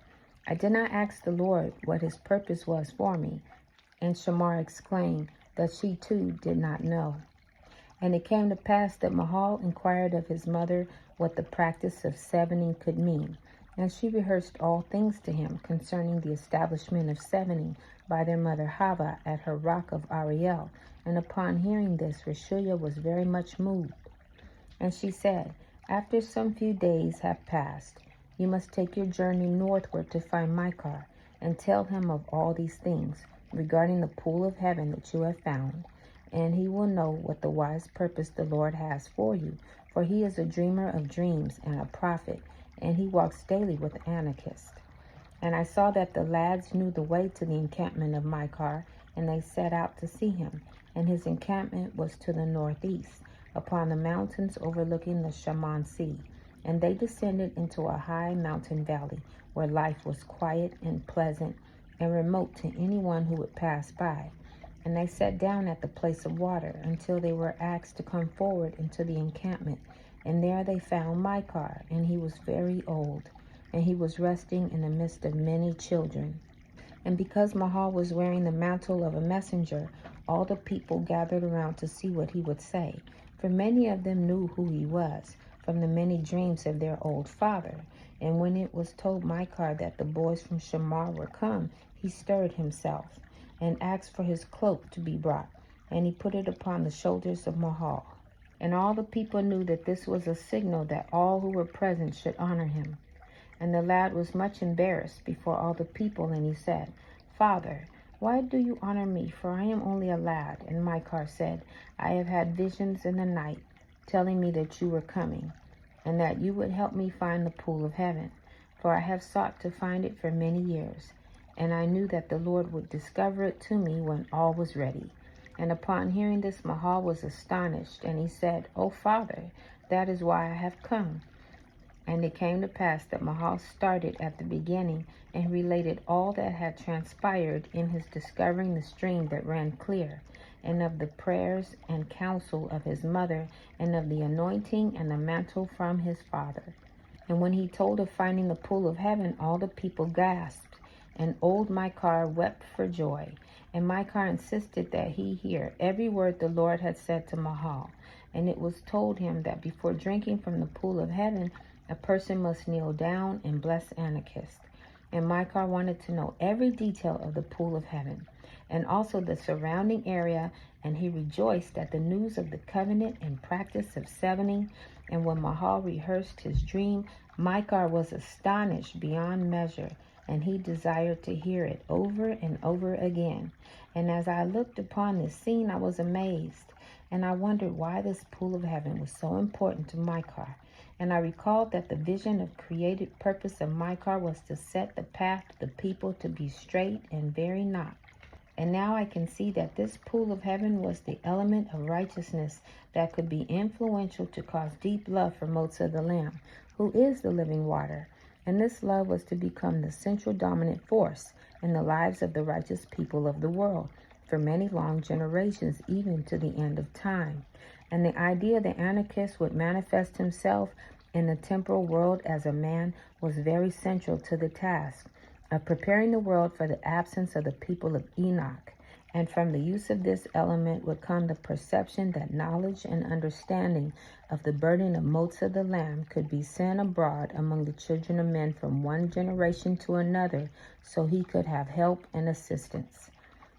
"I did not ask the Lord what his purpose was for me." And Shamar exclaimed that she too did not know. And it came to pass that Mahal inquired of his mother what the practice of 70 could mean. And she rehearsed all things to him concerning the establishment of 70 by their mother Chavah at her rock of Ariel. And upon hearing this, Yashiyah was very much moved. And she said, "After some few days have passed, you must take your journey northward to find Micah, and tell him of all these things regarding the pool of heaven that you have found. And he will know what the wise purpose the Lord has for you, for he is a dreamer of dreams and a prophet, and he walks daily with Anokeesed." And I saw that the lads knew the way to the encampment of Micah, and they set out to see him. And his encampment was to the northeast. upon the mountains overlooking the Shaman Sea. And they descended into a high mountain valley, where life was quiet and pleasant and remote to anyone who would pass by. And they sat down at the place of water until they were asked to come forward into the encampment. And there they found Micah, and he was very old, and he was resting in the midst of many children. And because Mahal was wearing the mantle of a messenger, all the people gathered around to see what he would say, for many of them knew who he was, from the many dreams of their old father. And when it was told Micah that the boys from Shamar were come, he stirred himself, and asked for his cloak to be brought, and he put it upon the shoulders of Mahal. And all the people knew that this was a signal that all who were present should honor him. And the lad was much embarrassed before all the people, and he said, Father, why do you honor me, for I am only a lad? And Micah said, I have had visions in the night, telling me that you were coming, and that you would help me find the pool of heaven, for I have sought to find it for many years. And I knew that the Lord would discover it to me when all was ready. And upon hearing this, Mahal was astonished, and he said, O Father, that is why I have come. And it came to pass that Mahal started at the beginning, and related all that had transpired in his discovering the stream that ran clear, and of the prayers and counsel of his mother, and of the anointing and the mantle from his father. And when he told of finding the pool of heaven, all the people gasped, and old Micah wept for joy. And Micah insisted that he hear every word the Lord had said to Mahal. And it was told him that before drinking from the pool of heaven, a person must kneel down and bless Anokeesed. And Micah wanted to know every detail of the pool of heaven, and also the surrounding area, and he rejoiced at the news of the covenant and practice of 70. And when Mahal rehearsed his dream, Micah was astonished beyond measure, and he desired to hear it over and over again. And as I looked upon this scene, I was amazed, and I wondered why this pool of heaven was so important to Micah. And I recalled that the vision of created purpose of Micah was to set the path of the people to be straight and very not. And now I can see that this pool of heaven was the element of righteousness that could be influential to cause deep love for Motsah the Lamb, who is the living water. And this love was to become the central dominant force in the lives of the righteous people of the world for many long generations, even to the end of time. And the idea that Anokeesed would manifest himself in the temporal world as a man was very central to the task of preparing the world for the absence of the people of Enoch. And from the use of this element would come the perception that knowledge and understanding of the burden of Motsah the Lamb could be sent abroad among the children of men from one generation to another, so he could have help and assistance.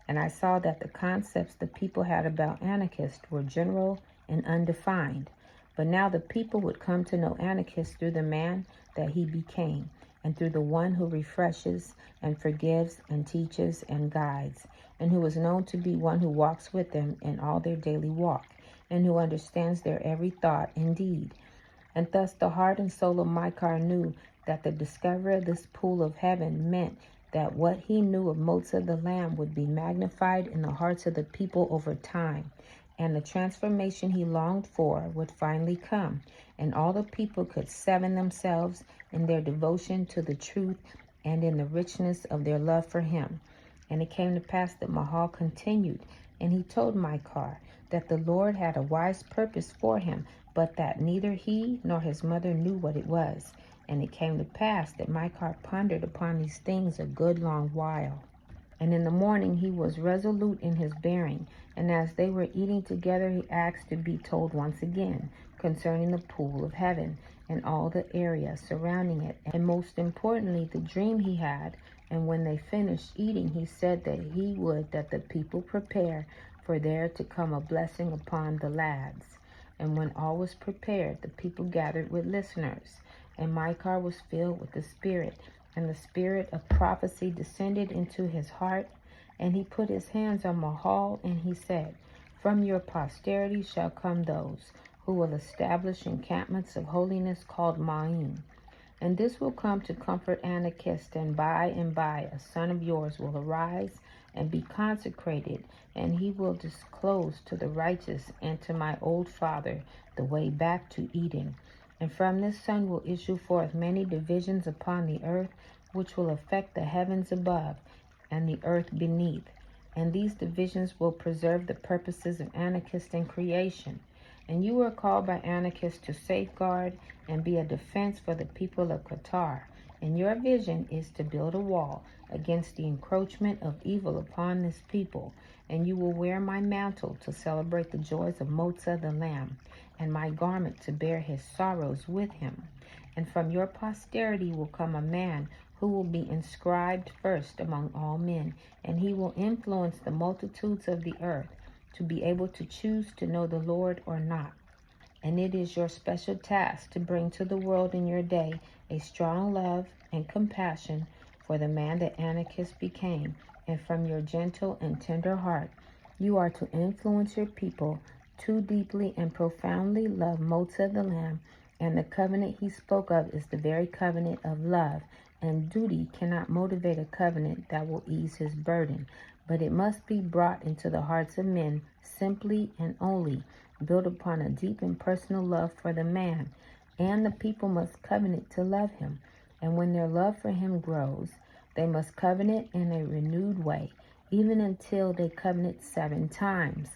And I saw that the concepts the people had about Anokeesed were general and undefined. But now the people would come to know Anokeesed through the man that he became, and through the one who refreshes and forgives and teaches and guides, and who is known to be one who walks with them in all their daily walk, and who understands their every thought and deed. And thus the heart and soul of Micah knew that the discovery of this pool of heaven meant that what he knew of Motsah the Lamb would be magnified in the hearts of the people over time, and the transformation he longed for would finally come, and all the people could seven themselves in their devotion to the truth and in the richness of their love for him. And it came to pass that Mahal continued, and he told Micah that the Lord had a wise purpose for him, but that neither he nor his mother knew what it was. And it came to pass that Micah pondered upon these things a good long while. And in the morning he was resolute in his bearing, and as they were eating together, he asked to be told once again concerning the pool of heaven and all the area surrounding it, and most importantly the dream he had. And when they finished eating, he said that he would that the people prepare for there to come a blessing upon the lads. And when all was prepared, the people gathered with listeners, and Micah was filled with the Spirit, and the spirit of prophecy descended into his heart. And he put his hands on Mahal, and he said, From your posterity shall come those who will establish encampments of holiness called Maween. And this will come to comfort Anokeesed, and by a son of yours will arise and be consecrated, and he will disclose to the righteous and to my old father the way back to Eden. And from this son will issue forth many divisions upon the earth, which will affect the heavens above and the earth beneath. And these divisions will preserve the purposes of Anokeesed in creation. And you were called by Anokeesed to safeguard and be a defense for the people of Qatar. And your vision is to build a wall against the encroachment of evil upon this people. And you will wear my mantle to celebrate the joys of Motsah the Lamb, and my garment to bear his sorrows with him. And from your posterity will come a man who will be inscribed first among all men, and he will influence the multitudes of the earth to be able to choose to know the Lord or not. And it is your special task to bring to the world in your day a strong love and compassion for the man that Anokeesed became, and from your gentle and tender heart, you are to influence your people to deeply and profoundly love Motsah the Lamb, and the covenant he spoke of is the very covenant of love, and duty cannot motivate a covenant that will ease his burden, but it must be brought into the hearts of men simply and only, built upon a deep and personal love for the man, and the people must covenant to love him. And when their love for him grows, they must covenant in a renewed way, even until they covenant 7 times.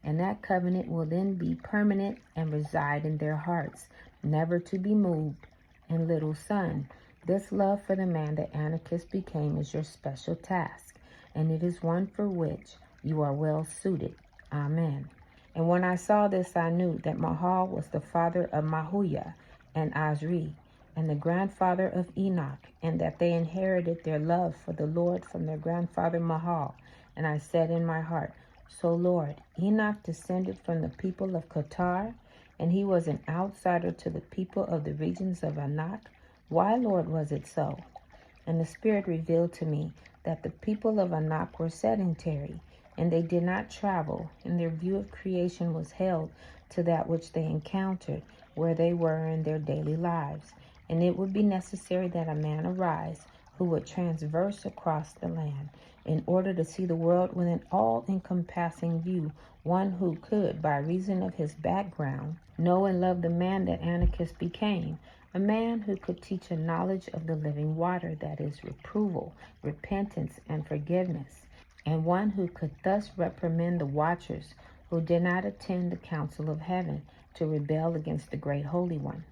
And that covenant will then be permanent and reside in their hearts, never to be moved. And little son, this love for the man that Anokeesed became is your special task, and it is one for which you are well suited. Amen. And when I saw this, I knew that Mahal was the father of Mahuya and Azri, and the grandfather of Enoch, and that they inherited their love for the Lord from their grandfather Mahal. And I said in my heart, so Lord, Enoch descended from the people of Qatar, and he was an outsider to the people of the regions of Anak. Why, Lord, was it so? And the Spirit revealed to me that the people of Anak were sedentary, and they did not travel, and their view of creation was held to that which they encountered, where they were in their daily lives. And it would be necessary that a man arise who would transverse across the land, in order to see the world with an all-encompassing view, one who could, by reason of his background, know and love the man that Anokeesed became, a man who could teach a knowledge of the living water, that is, reproval, repentance, and forgiveness, and one who could thus reprimand the watchers who did not attend the council of heaven to rebel against the great Holy One.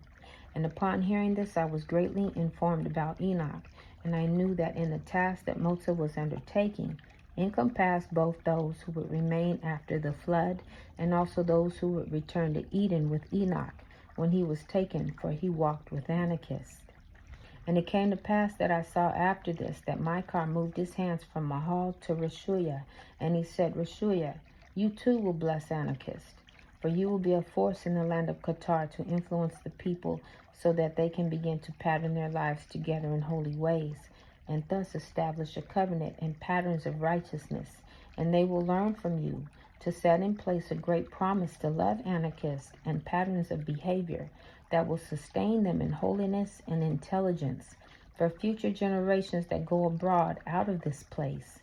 And upon hearing this, I was greatly informed about Enoch, and I knew that in the task that Motsah was undertaking encompassed both those who would remain after the flood, and also those who would return to Eden with Enoch when he was taken, for he walked with Anokeesed. And it came to pass that I saw after this that Micah moved his hands from Mahal to Yashiyah, and he said, Yashiyah, you too will bless Anokeesed, for you will be a force in the land of Qatar to influence the people so that they can begin to pattern their lives together in holy ways, and thus establish a covenant and patterns of righteousness. And they will learn from you to set in place a great promise to love Anokeesed and patterns of behavior that will sustain them in holiness and intelligence for future generations that go abroad out of this place.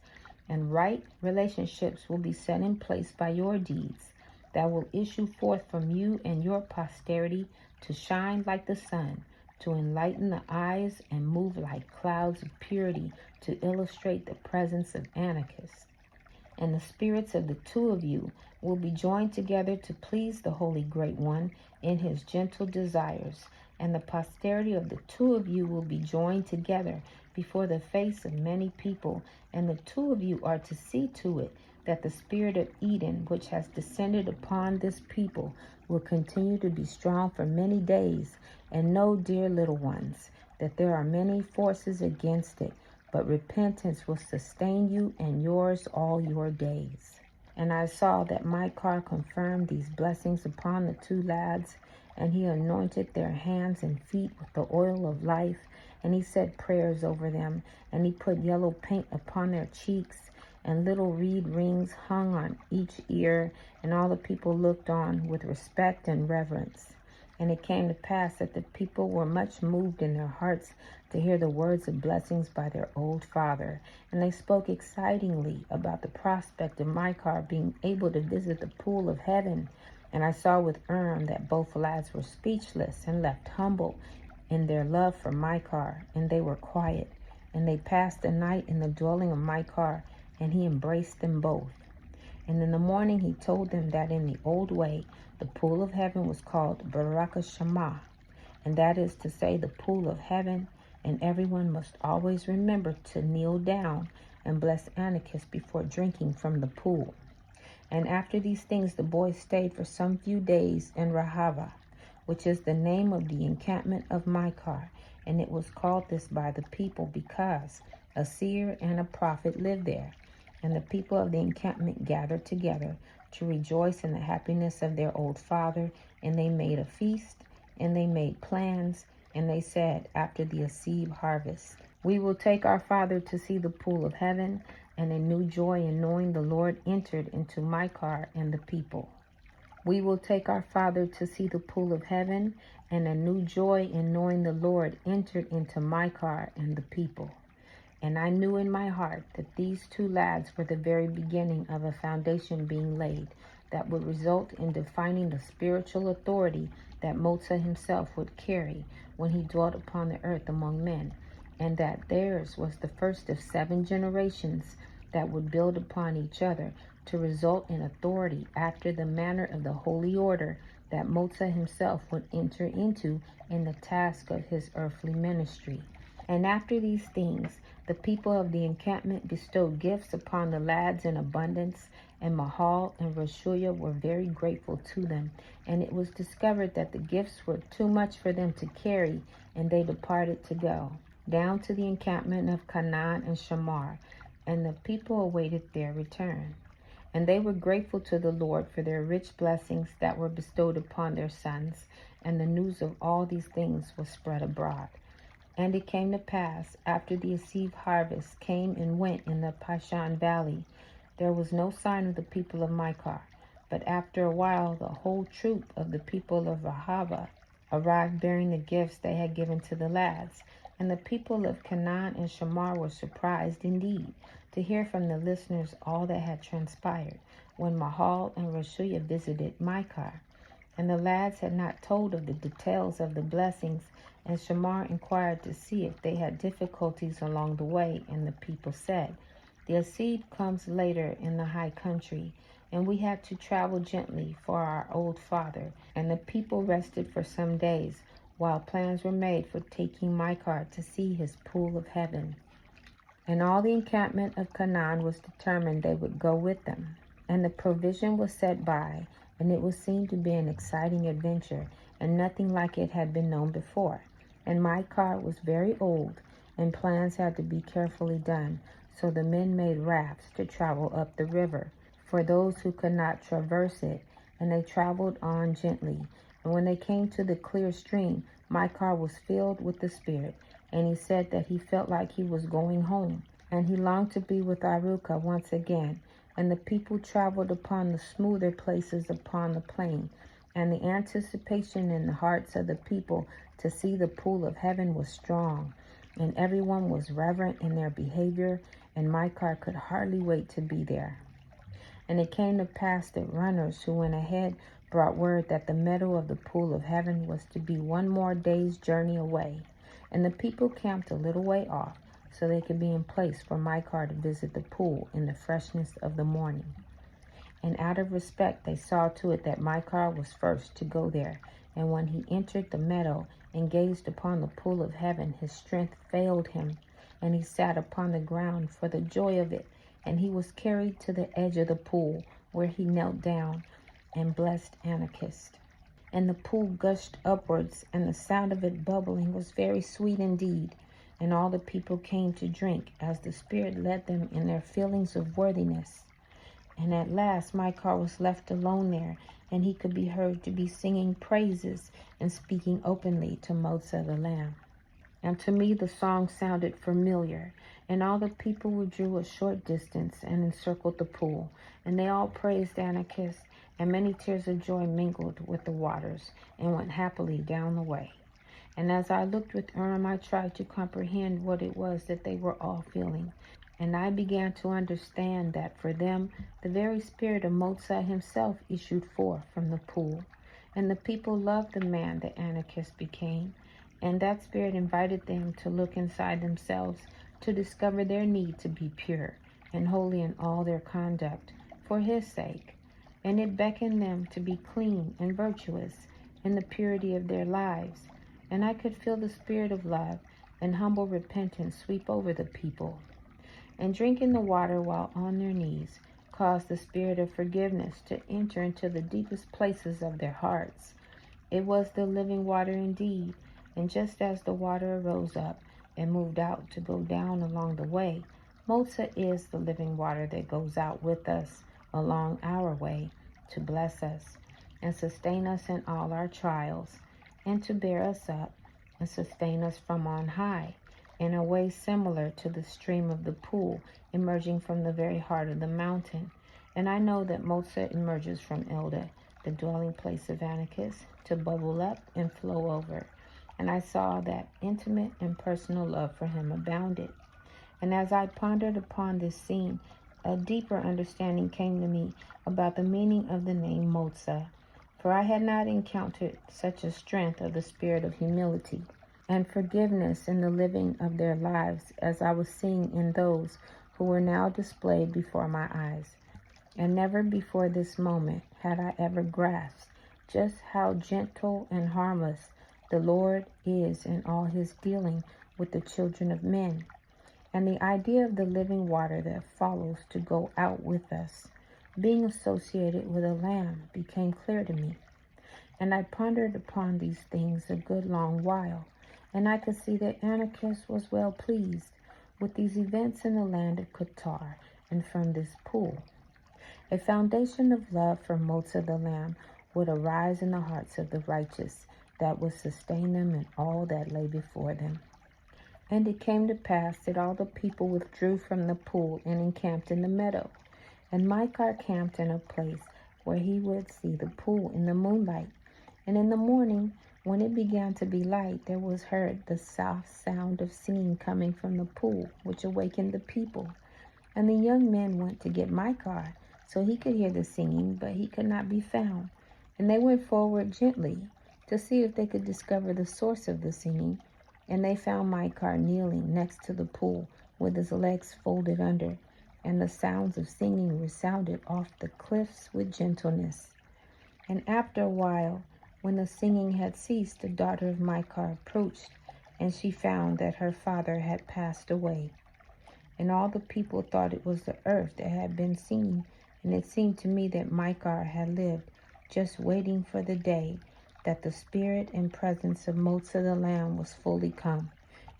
And right relationships will be set in place by your deeds that will issue forth from you and your posterity to shine like the sun, to enlighten the eyes and move like clouds of purity to illustrate the presence of Anokeesed. And the spirits of the two of you will be joined together to please the Holy Great One in his gentle desires. And the posterity of the two of you will be joined together before the face of many people. And the two of you are to see to it that the spirit of Eden, which has descended upon this people, will continue to be strong for many days. And know, dear little ones, that there are many forces against it, but repentance will sustain you and yours all your days. And I saw that Micah confirmed these blessings upon the two lads, and he anointed their hands and feet with the oil of life, and he said prayers over them, and he put yellow paint upon their cheeks, and little reed rings hung on each ear, and all the people looked on with respect and reverence. And it came to pass that the people were much moved in their hearts to hear the words of blessings by their old father. And they spoke excitingly about the prospect of Micah being able to visit the pool of heaven. And I saw with that both lads were speechless and left humble in their love for Micah, and they were quiet. And they passed the night in the dwelling of Micah, and he embraced them both. And in the morning he told them that in the old way the pool of heaven was called Barakah, and that is to say, the pool of heaven, and everyone must always remember to kneel down and bless Anokeesed before drinking from the pool. And after these things the boys stayed for some few days in Chavah, which is the name of the encampment of Micah, and it was called this by the people because a seer and a prophet lived there. And the people of the encampment gathered together to rejoice in the happiness of their old father, and they made a feast, and they made plans, and they said after the Asib harvest, "We will take our father to see the pool of heaven," and a new joy in knowing the Lord entered into Micah and the people. "We will take our father to see the pool of heaven," and a new joy in knowing the Lord entered into Micah and the people. And I knew in my heart that these two lads were the very beginning of a foundation being laid that would result in defining the spiritual authority that Motsah himself would carry when he dwelt upon the earth among men, and that theirs was the first of 7 generations that would build upon each other to result in authority after the manner of the holy order that Motsah himself would enter into in the task of his earthly ministry. And after these things, the people of the encampment bestowed gifts upon the lads in abundance, and Mahal and Yashiyah were very grateful to them. And it was discovered that the gifts were too much for them to carry, and they departed to go down to the encampment of Canaan and Shamar, and the people awaited their return. And they were grateful to the Lord for their rich blessings that were bestowed upon their sons, and the news of all these things was spread abroad. And it came to pass, after the Asib harvest came and went in the Pashan valley, there was no sign of the people of Micah. But after a while, the whole troop of the people of Chavah arrived bearing the gifts they had given to the lads. And the people of Canaan and Shamar were surprised indeed to hear from the listeners all that had transpired when Mahal and Yashiyah visited Micah. And the lads had not told of the details of the blessings, and Shamar inquired to see if they had difficulties along the way, and the people said, "The Asib comes later in the high country, and we had to travel gently for our old father." And the people rested for some days, while plans were made for taking Micah to see his pool of heaven. And all the encampment of Canaan was determined they would go with them. And the provision was set by, and it was seen to be an exciting adventure, and nothing like it had been known before. And Micah was very old, and plans had to be carefully done, so the men made rafts to travel up the river for those who could not traverse it, and they traveled on gently. And when they came to the clear stream, Micah was filled with the Spirit, and he said that he felt like he was going home, and he longed to be with Aruka once again. And the people traveled upon the smoother places upon the plain, and the anticipation in the hearts of the people to see the pool of heaven was strong, and everyone was reverent in their behavior, and Micah could hardly wait to be there. And it came to pass that runners who went ahead brought word that the meadow of the pool of heaven was to be 1 more day's journey away, and the people camped a little way off, so they could be in place for Micah to visit the pool in the freshness of the morning. And out of respect they saw to it that Micah was first to go there. And when he entered the meadow and gazed upon the pool of heaven, his strength failed him, and he sat upon the ground for the joy of it. And he was carried to the edge of the pool, where he knelt down and blessed Anokeesed. And the pool gushed upwards, and the sound of it bubbling was very sweet indeed. And all the people came to drink, as the Spirit led them in their feelings of worthiness. And at last Micah was left alone there, and he could be heard to be singing praises and speaking openly to Motsah the Lamb. And to me the song sounded familiar, and all the people withdrew a short distance and encircled the pool, and they all praised Anokeesed, and many tears of joy mingled with the waters and went happily down the way. And as I looked with Urim, I tried to comprehend what it was that they were all feeling. And I began to understand that for them, the very spirit of Motsah himself issued forth from the pool. And the people loved the man that Anokeesed became. And that spirit invited them to look inside themselves to discover their need to be pure and holy in all their conduct for his sake. And it beckoned them to be clean and virtuous in the purity of their lives. And I could feel the spirit of love and humble repentance sweep over the people. And drinking the water while on their knees caused the spirit of forgiveness to enter into the deepest places of their hearts. It was the living water indeed, and just as the water arose up and moved out to go down along the way, Motsah is the living water that goes out with us along our way to bless us and sustain us in all our trials, and to bear us up and sustain us from on high, in a way similar to the stream of the pool emerging from the very heart of the mountain. And I know that Motsah emerges from Elda, the dwelling place of Anokeesed, to bubble up and flow over. And I saw that intimate and personal love for him abounded. And as I pondered upon this scene, a deeper understanding came to me about the meaning of the name Motsah, for I had not encountered such a strength of the spirit of humility and forgiveness in the living of their lives as I was seeing in those who were now displayed before my eyes. And never before this moment had I ever grasped just how gentle and harmless the Lord is in all his dealing with the children of men. And the idea of the living water that follows to go out with us, being associated with a lamb, became clear to me. And I pondered upon these things a good long while, and I could see that Anokeesed was well pleased with these events in the land of Qatar and from this pool. A foundation of love for Motsah the Lamb would arise in the hearts of the righteous, that would sustain them in all that lay before them. And it came to pass that all the people withdrew from the pool and encamped in the meadow. And Micah camped in a place where he would see the pool in the moonlight. And in the morning, when it began to be light, there was heard the soft sound of singing coming from the pool, which awakened the people. And the young men went to get Micah, so he could hear the singing, but he could not be found. And they went forward gently to see if they could discover the source of the singing. And they found Micah kneeling next to the pool with his legs folded under, and the sounds of singing resounded off the cliffs with gentleness. And after a while, when the singing had ceased, the daughter of Micah approached, and she found that her father had passed away. And all the people thought it was the earth that had been singing, and it seemed to me that Micah had lived, just waiting for the day that the spirit and presence of Motsah the Lamb was fully come,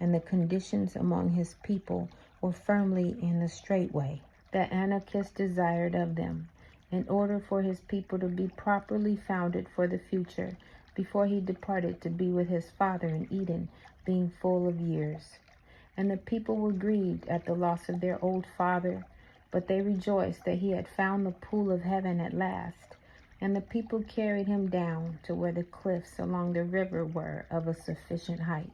and the conditions among his people were firmly in the straight way that Anokeesed desired of them, in order for his people to be properly founded for the future, before he departed to be with his father in Eden, being full of years. And the people were grieved at the loss of their old father, but they rejoiced that he had found the pool of heaven at last. And the people carried him down to where the cliffs along the river were of a sufficient height,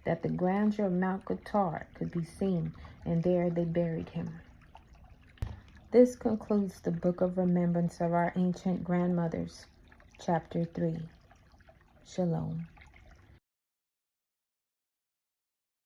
that the grandeur of Mount Qatar could be seen, and there they buried him. This concludes the Book of Remembrance of our Ancient Grandmothers, Chapter 3. Shalom.